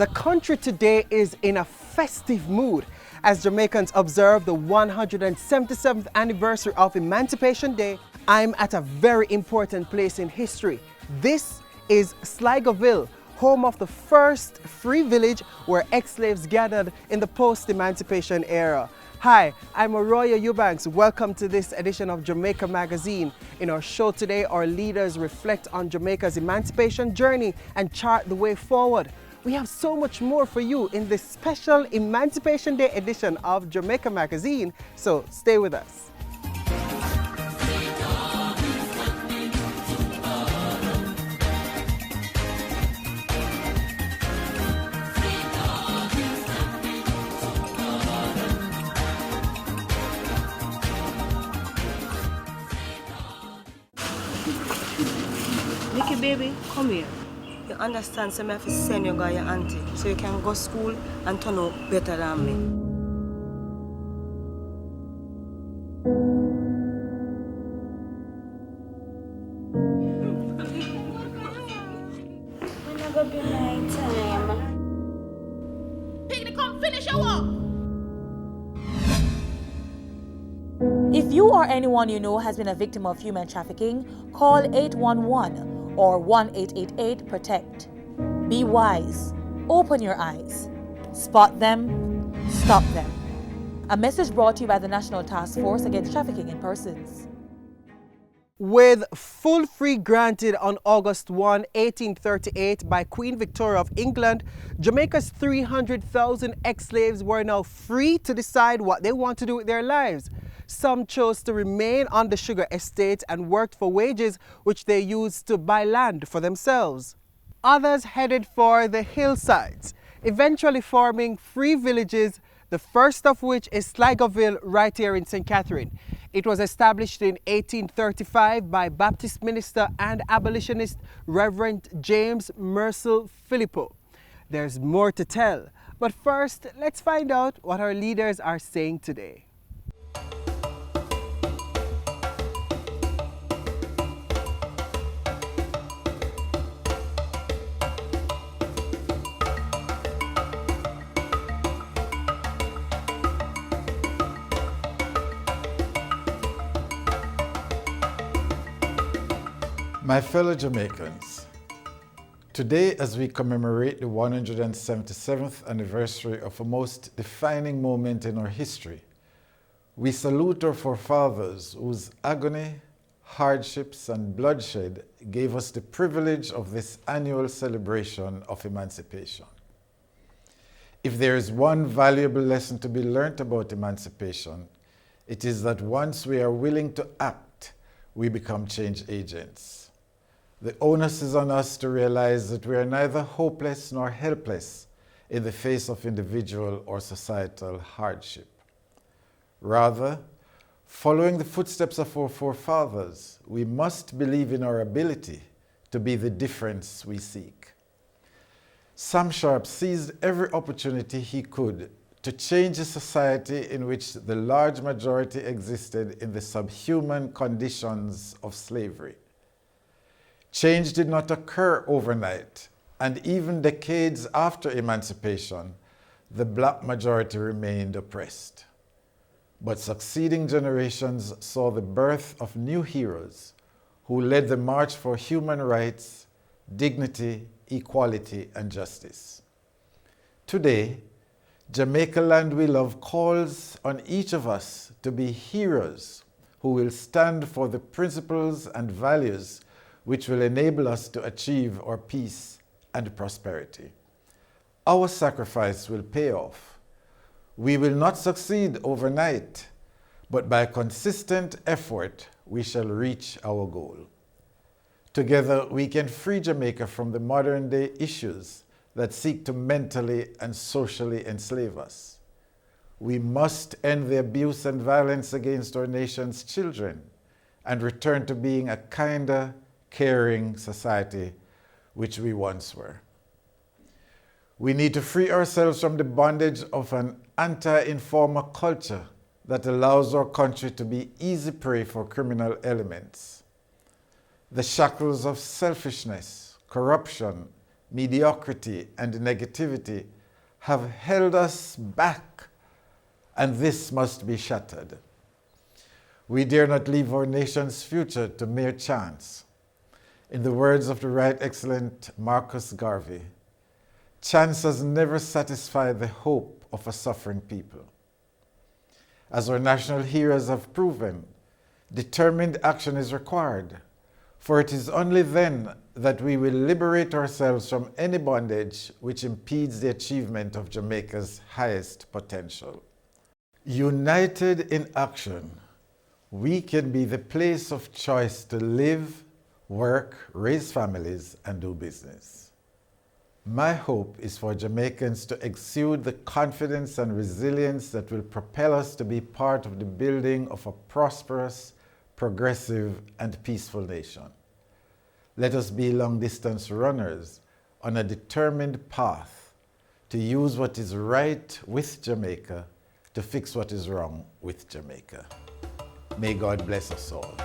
The country today is in a festive mood as Jamaicans observe the 177th anniversary of Emancipation Day. I'm at a very important place in history. This is Sligoville, home of the first free village where ex-slaves gathered in the post-emancipation era. Hi, I'm Arroyo Eubanks. Welcome to this edition of Jamaica Magazine. In our show today, our leaders reflect on Jamaica's emancipation journey and chart the way forward. We have so much more for you in this special Emancipation Day edition of Jamaica Magazine, so stay with us. Nicky baby, come here. You understand, so I have to send you guy your auntie so you can go to school and turn out better than me. When I go be my time. Piggy, come finish your work. If you or anyone you know has been a victim of human trafficking, call 811 or 1-888-PROTECT. Be wise. Open your eyes. Spot them. Stop them. A message brought to you by the National Task Force Against Trafficking in Persons. With full free granted on August 1, 1838 by Queen Victoria of England, Jamaica's 300,000 ex-slaves were now free to decide what they want to do with their lives. Some chose to remain on the sugar estate and worked for wages which they used to buy land for themselves. Others headed for the hillsides, eventually forming free villages, the first of which is Sligoville right here in St. Catherine. It was established in 1835 by Baptist minister and abolitionist Reverend James Mercel Philippo. There's more to tell, but first let's find out what our leaders are saying today. My fellow Jamaicans, today as we commemorate the 177th anniversary of a most defining moment in our history, we salute our forefathers whose agony, hardships and bloodshed gave us the privilege of this annual celebration of emancipation. If there is one valuable lesson to be learnt about emancipation, it is that once we are willing to act, we become change agents. The onus is on us to realize that we are neither hopeless nor helpless in the face of individual or societal hardship. Rather, following the footsteps of our forefathers, we must believe in our ability to be the difference we seek. Sam Sharp seized every opportunity he could to change a society in which the large majority existed in the subhuman conditions of slavery. Change did not occur overnight, and even decades after emancipation, the black majority remained oppressed. But succeeding generations saw the birth of new heroes who led the march for human rights, dignity, equality, and justice. Today, Jamaica Land We Love calls on each of us to be heroes who will stand for the principles and values which will enable us to achieve our peace and prosperity. Our sacrifice will pay off. We will not succeed overnight, but by consistent effort, we shall reach our goal. Together, we can free Jamaica from the modern-day issues that seek to mentally and socially enslave us. We must end the abuse and violence against our nation's children and return to being a kinder, caring society which we once were. We need to free ourselves from the bondage of an anti-informer culture that allows our country to be easy prey for criminal elements. The shackles of selfishness, corruption, mediocrity, and negativity have held us back, and this must be shattered. We dare not leave our nation's future to mere chance. In the words of the Right Excellent Marcus Garvey, chance has never satisfied the hope of a suffering people. As our national heroes have proven, determined action is required, for it is only then that we will liberate ourselves from any bondage which impedes the achievement of Jamaica's highest potential. United in action, we can be the place of choice to live, work, raise families, and do business. My hope is for Jamaicans to exude the confidence and resilience that will propel us to be part of the building of a prosperous, progressive, and peaceful nation. Let us be long-distance runners on a determined path to use what is right with Jamaica to fix what is wrong with Jamaica. May God bless us all.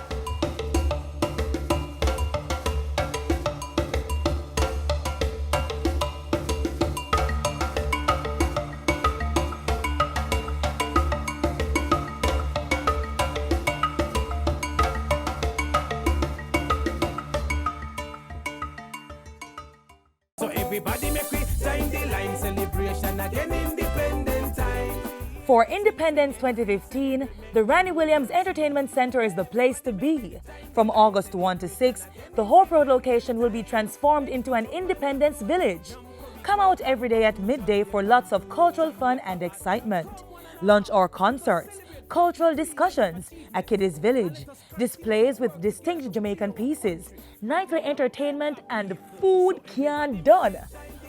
So everybody make we sign the line, celebration again, independent time. For Independence 2015, the Randy Williams Entertainment Center is the place to be. From August 1 to 6, the Hope Road location will be transformed into an Independence Village. Come out every day at midday for lots of cultural fun and excitement. Lunch or concerts, cultural discussions, a kiddies village, displays with distinct Jamaican pieces, nightly entertainment, and food can done.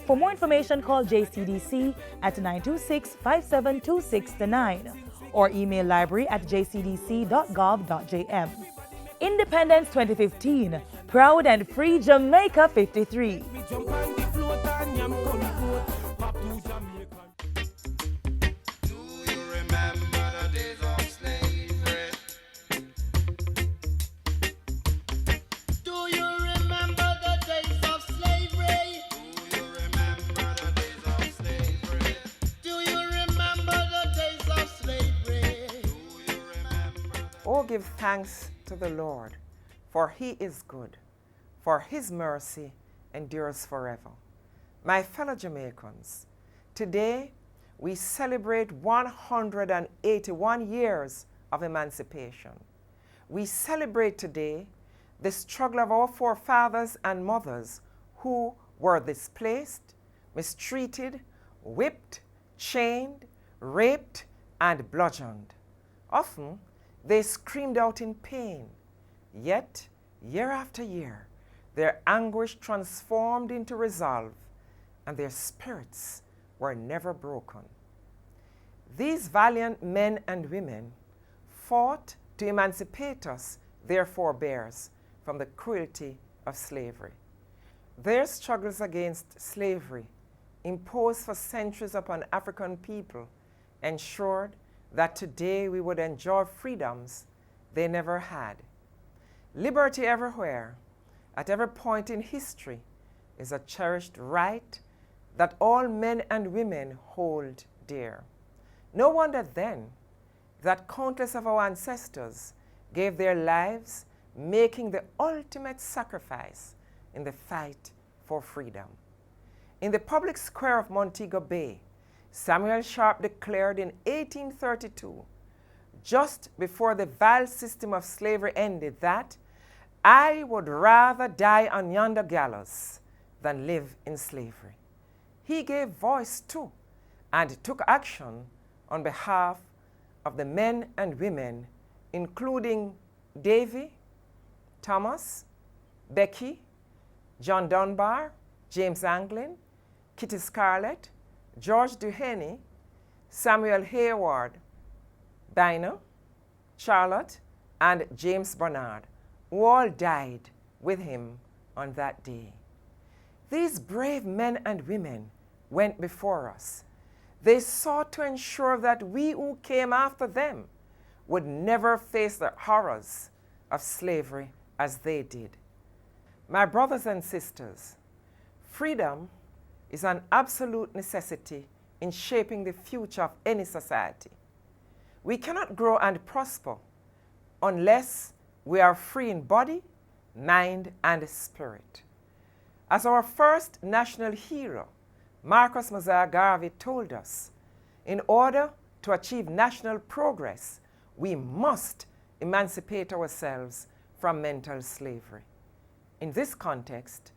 For more information, call JCDC at 926-5726-9 or email library@jcdc.gov.jm. Independence 2015, proud and free Jamaica 53. We jump on the float and yam come float, pop to Jamaica. Do you remember the days of slavery? Do you remember the days of slavery? Do you remember the days of slavery? Do you remember the days of slavery? Do you remember? Oh, give thanks to the Lord, for he is good, for his mercy endures forever. My fellow Jamaicans, today we celebrate 181 years of emancipation. We celebrate today the struggle of our forefathers and mothers who were displaced, mistreated, whipped, chained, raped, and bludgeoned. Often, they screamed out in pain. Yet, year after year, their anguish transformed into resolve, and their spirits were never broken. These valiant men and women fought to emancipate us, their forebears, from the cruelty of slavery. Their struggles against slavery, imposed for centuries upon African people, ensured that today we would enjoy freedoms they never had. Liberty everywhere, at every point in history, is a cherished right that all men and women hold dear. No wonder then that countless of our ancestors gave their lives, making the ultimate sacrifice in the fight for freedom. In the public square of Montego Bay, Samuel Sharp declared in 1832, just before the vile system of slavery ended, that I would rather die on yonder gallows than live in slavery. He gave voice to and took action on behalf of the men and women, including Davy, Thomas, Becky, John Dunbar, James Anglin, Kitty Scarlett, George Duhaney, Samuel Hayward, Dinah, Charlotte, and James Bernard, who all died with him on that day. These brave men and women went before us. They sought to ensure that we who came after them would never face the horrors of slavery as they did. My brothers and sisters, freedom is an absolute necessity in shaping the future of any society. We cannot grow and prosper unless we are free in body, mind, and spirit. As our first national hero, Marcus Mosiah Garvey, told us, in order to achieve national progress, we must emancipate ourselves from mental slavery. In this context,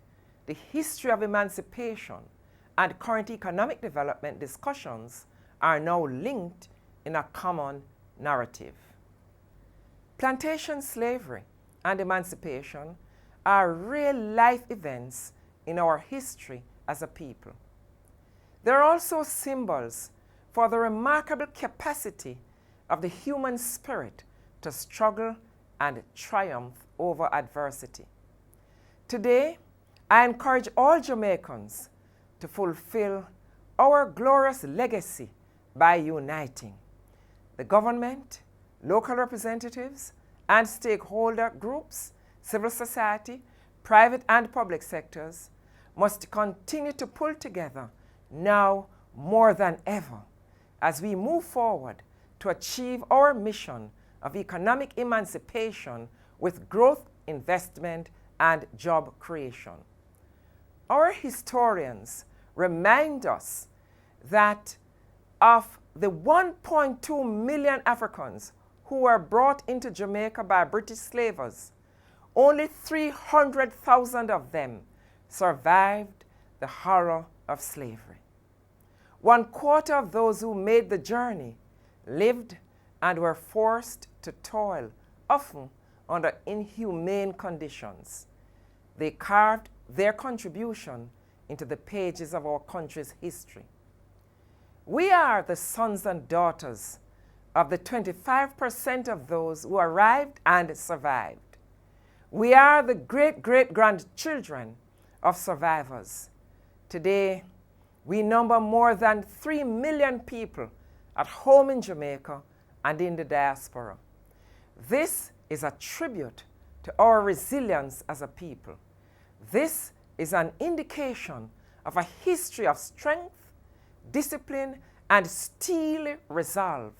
the history of emancipation and current economic development discussions are now linked in a common narrative. Plantation slavery and emancipation are real-life events in our history as a people. They are also symbols for the remarkable capacity of the human spirit to struggle and triumph over adversity. Today, I encourage all Jamaicans to fulfill our glorious legacy by uniting. The government, local representatives, and stakeholder groups, civil society, private and public sectors must continue to pull together now more than ever as we move forward to achieve our mission of economic emancipation with growth, investment, and job creation. Our historians remind us that of the 1.2 million Africans who were brought into Jamaica by British slavers, only 300,000 of them survived the horror of slavery. 1/4 of those who made the journey lived and were forced to toil, often under inhumane conditions. They carved their contribution into the pages of our country's history. We are the sons and daughters of the 25% of those who arrived and survived. We are the great-great-grandchildren of survivors. Today, we number more than 3 million people at home in Jamaica and in the diaspora. This is a tribute to our resilience as a people. This is an indication of a history of strength, discipline, and steely resolve,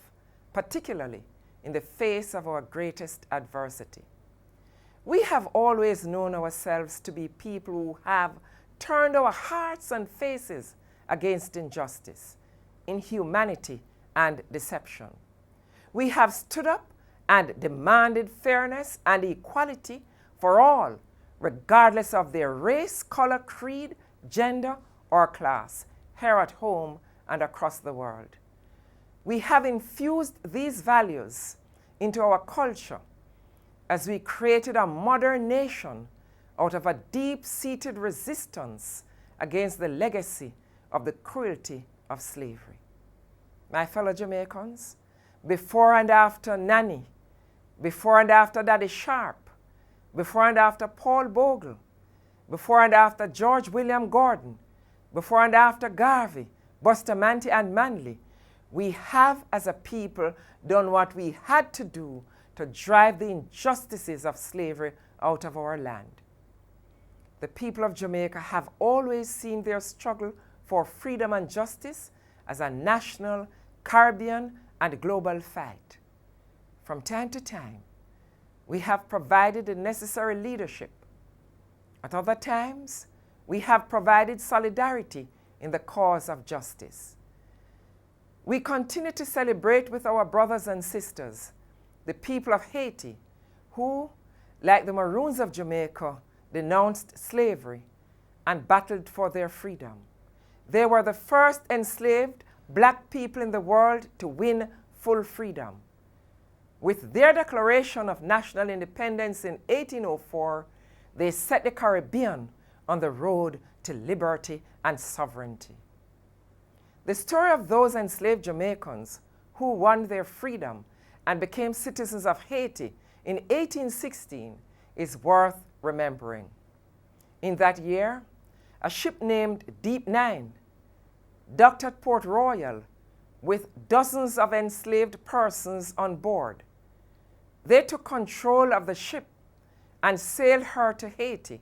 particularly in the face of our greatest adversity. We have always known ourselves to be people who have turned our hearts and faces against injustice, inhumanity, and deception. We have stood up and demanded fairness and equality for all, regardless of their race, color, creed, gender, or class, here at home and across the world. We have infused these values into our culture as we created a modern nation out of a deep-seated resistance against the legacy of the cruelty of slavery. My fellow Jamaicans, before and after Nanny, before and after Daddy Sharp, before and after Paul Bogle, before and after George William Gordon, before and after Garvey, Bustamante, and Manley, we have as a people done what we had to do to drive the injustices of slavery out of our land. The people of Jamaica have always seen their struggle for freedom and justice as a national, Caribbean, and global fight. From time to time, we have provided the necessary leadership. At other times, we have provided solidarity in the cause of justice. We continue to celebrate with our brothers and sisters, the people of Haiti, who, like the Maroons of Jamaica, denounced slavery and battled for their freedom. They were the first enslaved black people in the world to win full freedom. With their declaration of national independence in 1804, they set the Caribbean on the road to liberty and sovereignty. The story of those enslaved Jamaicans who won their freedom and became citizens of Haiti in 1816 is worth remembering. In that year, a ship named Deep Nine docked at Port Royal with dozens of enslaved persons on board. They took control of the ship and sailed her to Haiti,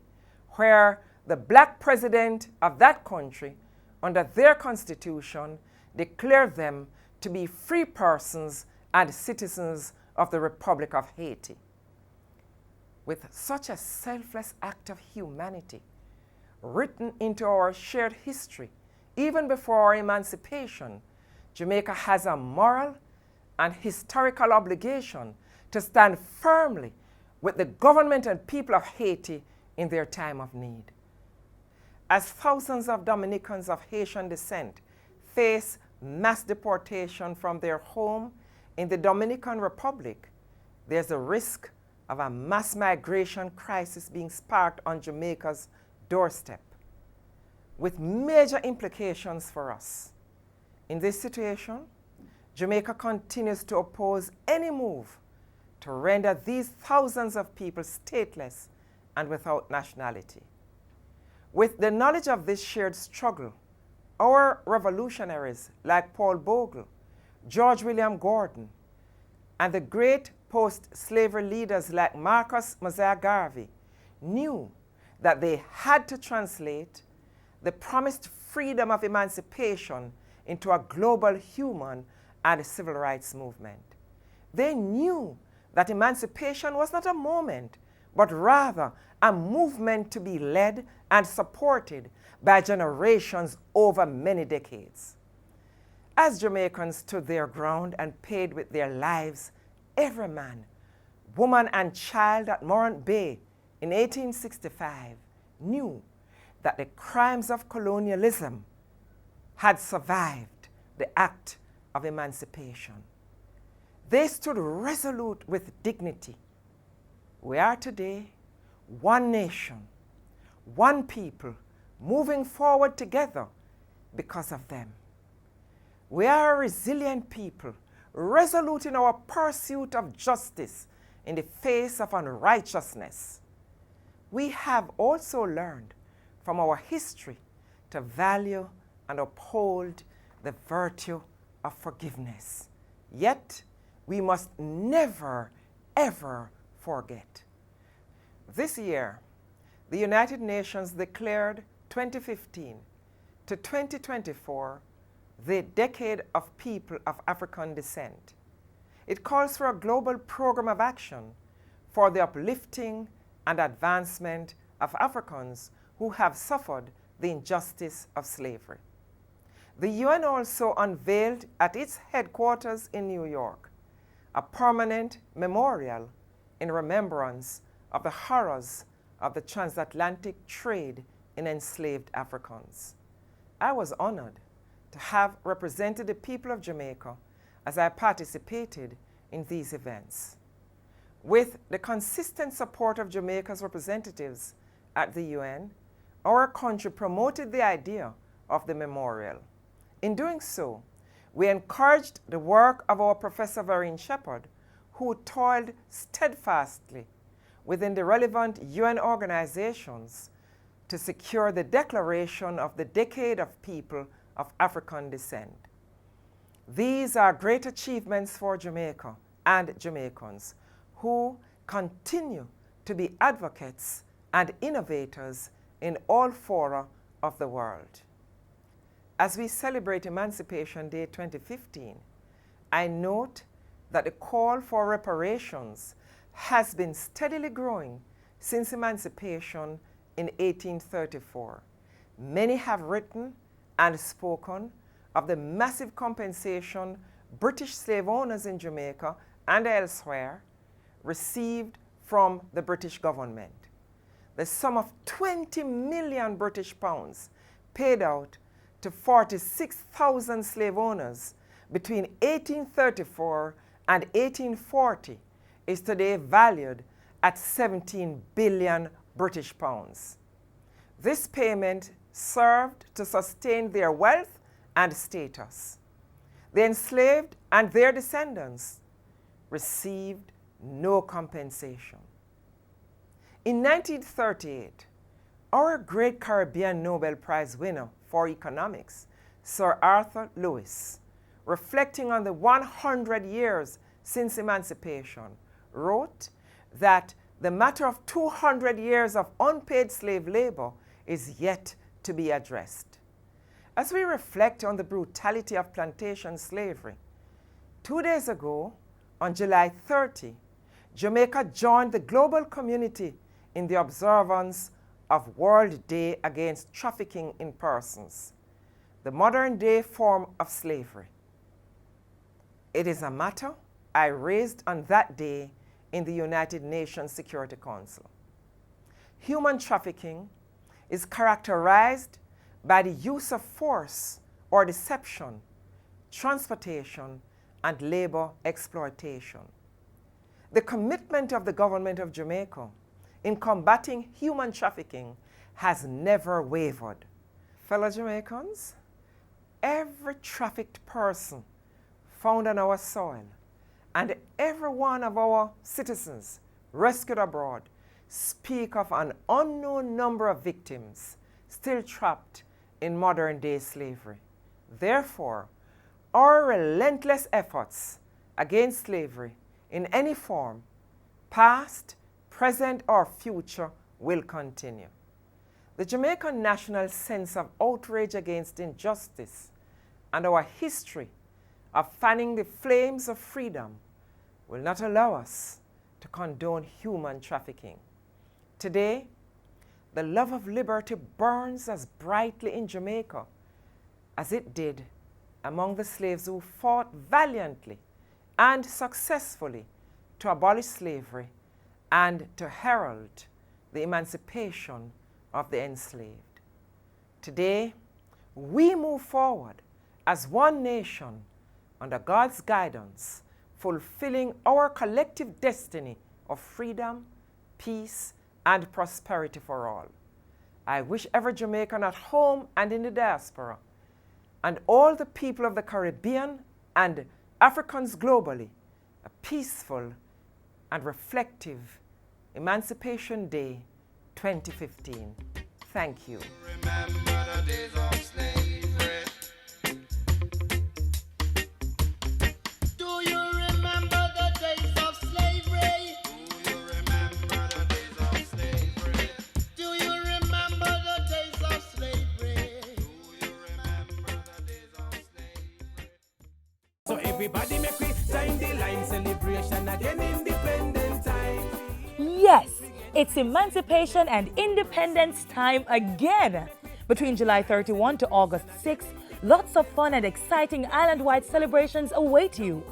where the black president of that country under their constitution, declared them to be free persons and citizens of the Republic of Haiti. With such a selfless act of humanity written into our shared history, even before our emancipation, Jamaica has a moral and historical obligation to stand firmly with the government and people of Haiti in their time of need. As thousands of Dominicans of Haitian descent face mass deportation from their home in the Dominican Republic, there's a risk of a mass migration crisis being sparked on Jamaica's doorstep, with major implications for us. In this situation, Jamaica continues to oppose any move to render these thousands of people stateless and without nationality. With the knowledge of this shared struggle, our revolutionaries like Paul Bogle, George William Gordon, and the great post-slavery leaders like Marcus Mosiah Garvey knew that they had to translate the promised freedom of emancipation into a global human and civil rights movement. They knew that emancipation was not a moment, but rather a movement to be led and supported by generations over many decades. As Jamaicans stood their ground and paid with their lives, every man, woman, and child at Morant Bay in 1865 knew that the crimes of colonialism had survived the act of emancipation. They stood resolute with dignity. We are today one nation, one people, moving forward together because of them. We are a resilient people, resolute in our pursuit of justice in the face of unrighteousness. We have also learned from our history to value and uphold the virtue of forgiveness. Yet, we must never, ever forget. This year, the United Nations declared 2015 to 2024 the Decade of People of African Descent. It calls for a global program of action for the uplifting and advancement of Africans who have suffered the injustice of slavery. The UN also unveiled at its headquarters in New York a permanent memorial in remembrance of the horrors of the transatlantic trade in enslaved Africans. I was honored to have represented the people of Jamaica as I participated in these events. With the consistent support of Jamaica's representatives at the UN, our country promoted the idea of the memorial. In doing so, we encouraged the work of our Professor Vereen Shepherd, who toiled steadfastly within the relevant UN organizations to secure the declaration of the Decade of People of African Descent. These are great achievements for Jamaica and Jamaicans who continue to be advocates and innovators in all fora of the world. As we celebrate Emancipation Day 2015, I note that the call for reparations has been steadily growing since emancipation in 1834. Many have written and spoken of the massive compensation British slave owners in Jamaica and elsewhere received from the British government. The sum of 20 million British pounds paid out to 46,000 slave owners between 1834 and 1840 is today valued at 17 billion British pounds. This payment served to sustain their wealth and status. The enslaved and their descendants received no compensation. In 1938, our great Caribbean Nobel Prize winner for economics, Sir Arthur Lewis, reflecting on the 100 years since emancipation, wrote that the matter of 200 years of unpaid slave labor is yet to be addressed. As we reflect on the brutality of plantation slavery, 2 days ago, on July 30, Jamaica joined the global community in the observance of World Day Against Trafficking in Persons, the modern-day form of slavery. It is a matter I raised on that day in the United Nations Security Council. Human trafficking is characterized by the use of force or deception, transportation, and labor exploitation. The commitment of the government of Jamaica in combating human trafficking has never wavered. Fellow Jamaicans, every trafficked person found on our soil and every one of our citizens rescued abroad speak of an unknown number of victims still trapped in modern-day slavery. Therefore, our relentless efforts against slavery in any form, past, present, or future, will continue. The Jamaican national sense of outrage against injustice and our history of fanning the flames of freedom will not allow us to condone human trafficking. Today, the love of liberty burns as brightly in Jamaica as it did among the slaves who fought valiantly and successfully to abolish slavery and to herald the emancipation of the enslaved. Today, we move forward as one nation under God's guidance, fulfilling our collective destiny of freedom, peace, and prosperity for all. I wish every Jamaican at home and in the diaspora, and all the people of the Caribbean and Africans globally, a peaceful and reflective Emancipation Day 2015. Thank you. Remember the days of slavery. Do you remember the days of slavery? Do you remember the days of slavery? Do you remember the days of slavery? Do you remember the days of slavery? So everybody make we join the line celebration again independent time. Yes, it's Emancipation and Independence time again. Between July 31 to August 6, lots of fun and exciting island-wide celebrations await you.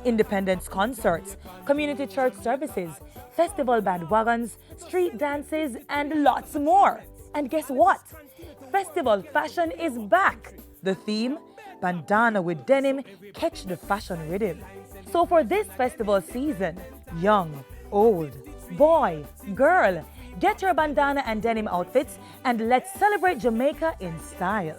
Independence concerts, community church services, festival bandwagons, street dances, and lots more. And guess what? Festival fashion is back. The theme? Bandana with denim, catch the fashion rhythm. So for this festival season, young, old, boy, girl, get your bandana and denim outfits and let's celebrate Jamaica in style.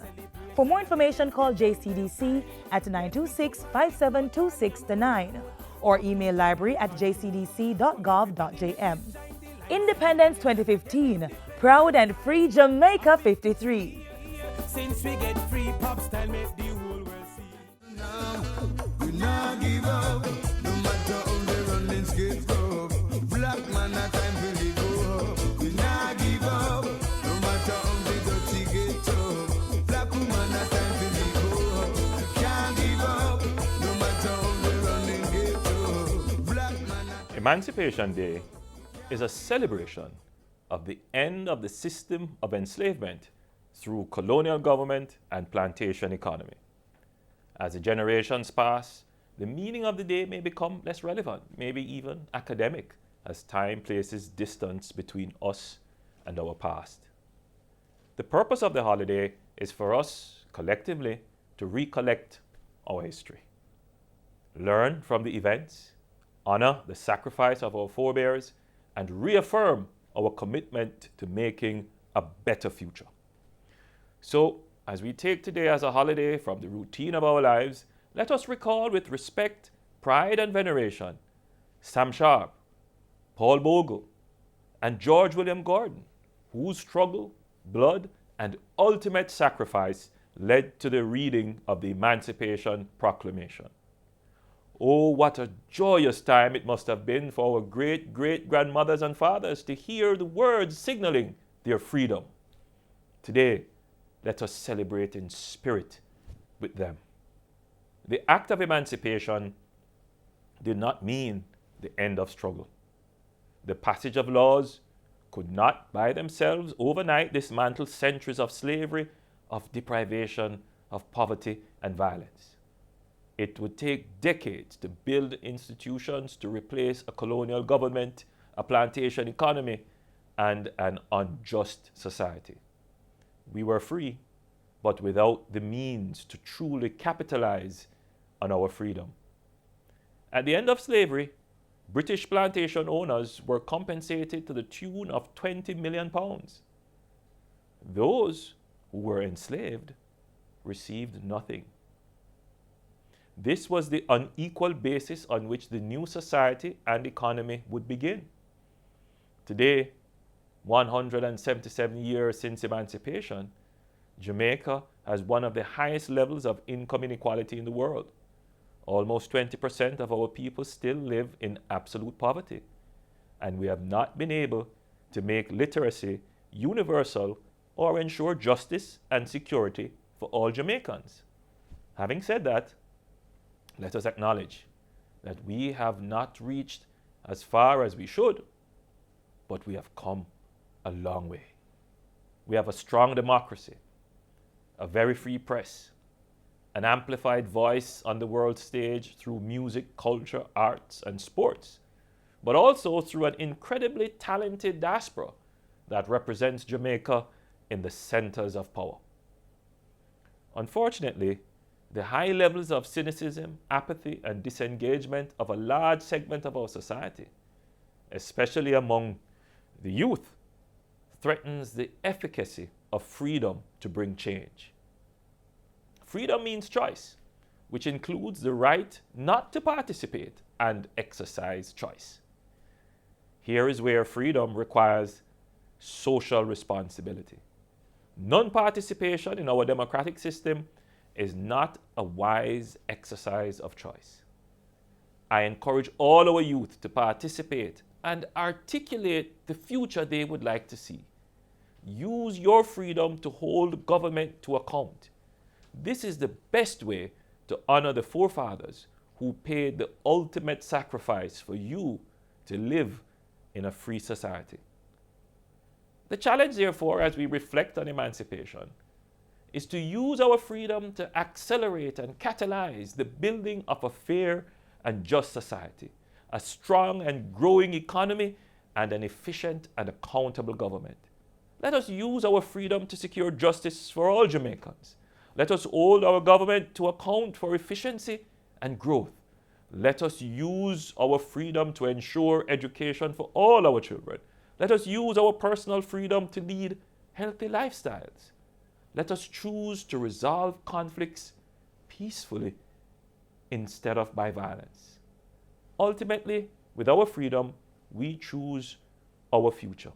For more information, call JCDC at 926-5726-9 or email library@jcdc.gov.jm. Independence 2015, proud and free Jamaica 53. Since we get free pop style, make the whole world see. We not give up, no matter how the running skates go. Black man a time to live up. We not give up, no matter how the dirty get up. Black woman a time to live up. Can't give up, no matter how the running get up. Black man a Emancipation Day is a celebration of the end of the system of enslavement through colonial government and plantation economy. As the generations pass, the meaning of the day may become less relevant, maybe even academic, as time places distance between us and our past. The purpose of the holiday is for us, collectively, to recollect our history, learn from the events, honor the sacrifice of our forebears, and reaffirm our commitment to making a better future. So, as we take today as a holiday from the routine of our lives, let us recall with respect, pride, and veneration Sam Sharp, Paul Bogle, and George William Gordon, whose struggle, blood, and ultimate sacrifice led to the reading of the Emancipation Proclamation. Oh, what a joyous time it must have been for our great-great-grandmothers and fathers to hear the words signaling their freedom. Today, let us celebrate in spirit with them. The act of emancipation did not mean the end of struggle. The passage of laws could not by themselves overnight dismantle centuries of slavery, of deprivation, of poverty and violence. It would take decades to build institutions to replace a colonial government, a plantation economy, and an unjust society. We were free, but without the means to truly capitalize on our freedom. At the end of slavery, British plantation owners were compensated to the tune of £20 million. Those who were enslaved received nothing. This was the unequal basis on which the new society and economy would begin. Today, 177 years since emancipation, Jamaica has one of the highest levels of income inequality in the world. Almost 20% of our people still live in absolute poverty, and we have not been able to make literacy universal or ensure justice and security for all Jamaicans. Having said that, let us acknowledge that we have not reached as far as we should, but we have come a long way. We have a strong democracy, a very free press, an amplified voice on the world stage through music, culture, arts, and sports, but also through an incredibly talented diaspora that represents Jamaica in the centers of power. Unfortunately, the high levels of cynicism, apathy, and disengagement of a large segment of our society, especially among the youth, threatens the efficacy of freedom to bring change. Freedom means choice, which includes the right not to participate and exercise choice. Here is where freedom requires social responsibility. Non-participation in our democratic system is not a wise exercise of choice. I encourage all our youth to participate and articulate the future they would like to see. Use your freedom to hold government to account. This is the best way to honor the forefathers who paid the ultimate sacrifice for you to live in a free society. The challenge, therefore, as we reflect on emancipation, is to use our freedom to accelerate and catalyze the building of a fair and just society, a strong and growing economy, and an efficient and accountable government. Let us use our freedom to secure justice for all Jamaicans. Let us hold our government to account for efficiency and growth. Let us use our freedom to ensure education for all our children. Let us use our personal freedom to lead healthy lifestyles. Let us choose to resolve conflicts peacefully instead of by violence. Ultimately, with our freedom, we choose our future.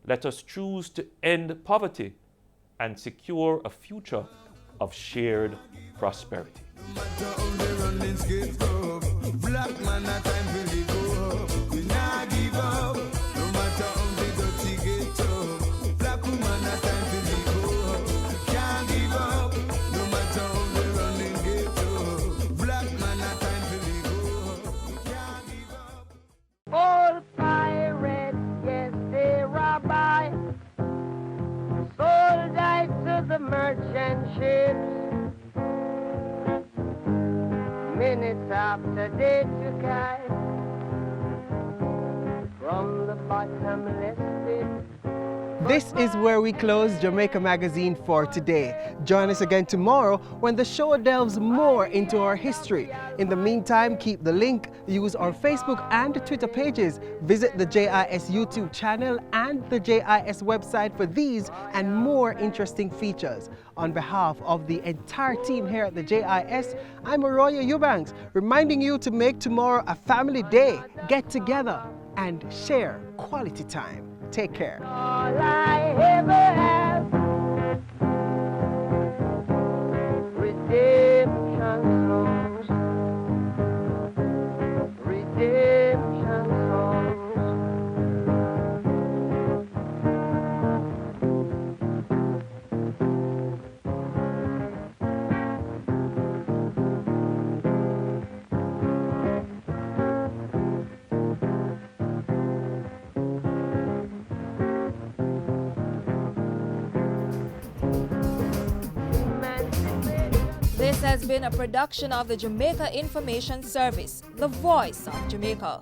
Let us choose to end poverty and secure a future of shared prosperity. All pirates, yes, they rob by, sold I to the merchant ships. Minutes after they took I from the bottomless pit. This is where we close Jamaica Magazine for today. Join us again tomorrow when the show delves more into our history. In the meantime, keep the link, use our Facebook and Twitter pages, visit the JIS YouTube channel and the JIS website for these and more interesting features. On behalf of the entire team here at the JIS, I'm Arroyo Eubanks, reminding you to make tomorrow a family day, get together and share quality time. Take care. All I ever have, redemption songs, redemption songs. has been a production of the Jamaica Information Service, the voice of Jamaica.